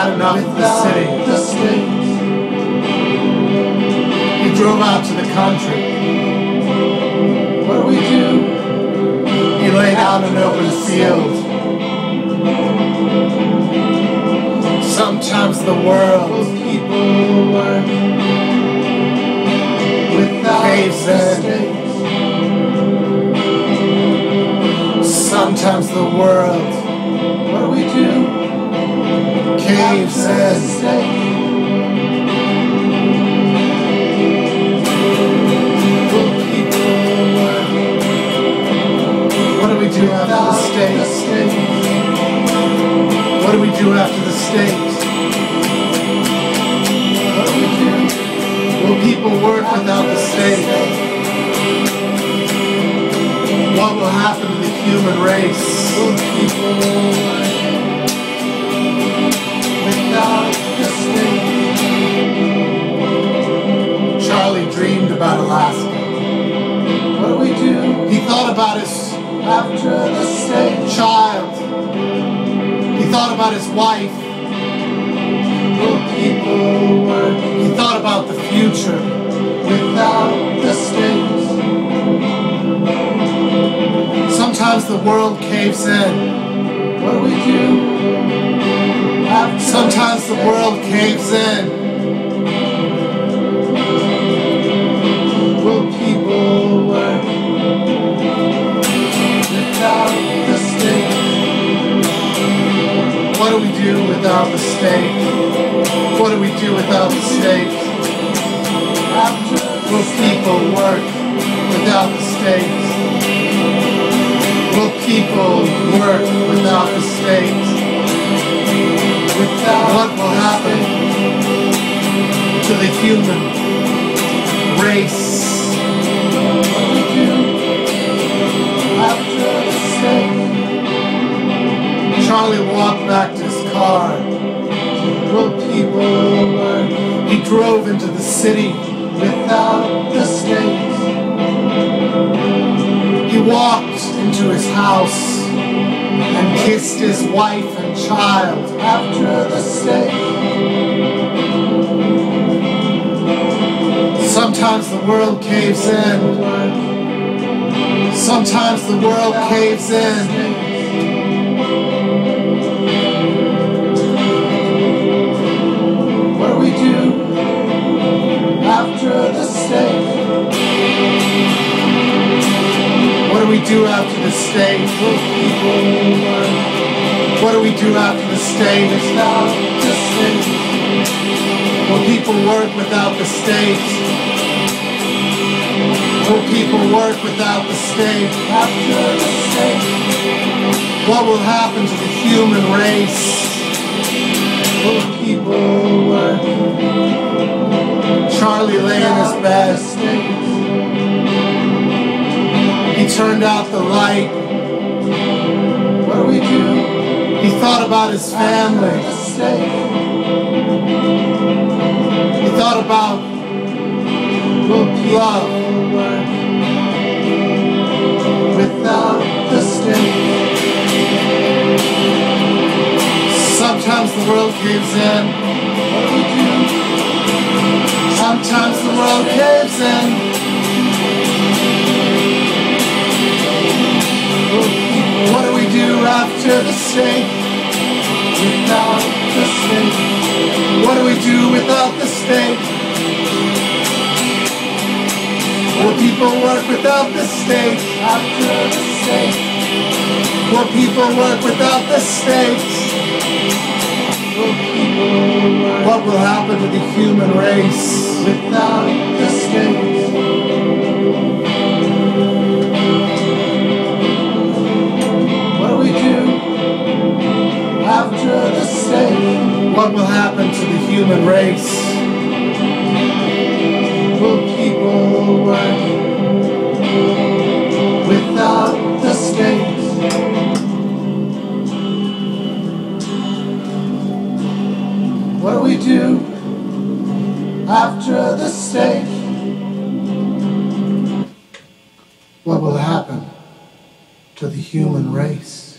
had enough of the city. He drove out to the country. What do we do? He lay down in an open field. Sometimes the world People work without caves in. mistakes. Sometimes the world What do we do? caves After a in. mistake. Will people work What do we do after the without state? mistakes? What do we do after the state? What do we do? Will people work without the state? What will happen to the human race? Will people work without mistakes? Charlie dreamed about Alaska. What do we do He thought about his after the state? child. He thought about his wife. Will people work He thought about the future. without the states? Sometimes the world caves in. What do we do after Sometimes the world caves in. Will people work without the state? What do we do without the state? What do we do without the state? After Will people work without the state? Will people work without the state? without What will happen to the human race? what do we do after the state? Charlie walked back to his car. Will people work He drove into the city. without the state? He walked into his house and kissed his wife and child. After the state? Sometimes the world caves in. Sometimes the world caves in. What do we do after the state? What do we do after the state? Will people work What do we do after the state? without the state? Will people work without the state? Will people work without the state? After the state? What will happen to the human race? Will people work Charlie lay in his without the bed. state? He turned out the light. What do we do He thought about his after family. the state? He thought about Will people love. work without the state? Sometimes the world caves in. What do we do Sometimes the world caves in. What do we do after the state? without the state? What do we do without the state? Will people work without the state? After the state? Will people work without the state? Will people work What will happen to the human race? without the state? What do we do after the state? What will happen to the human race? Will people work without the state? What do we do after the state? What will happen to the human race?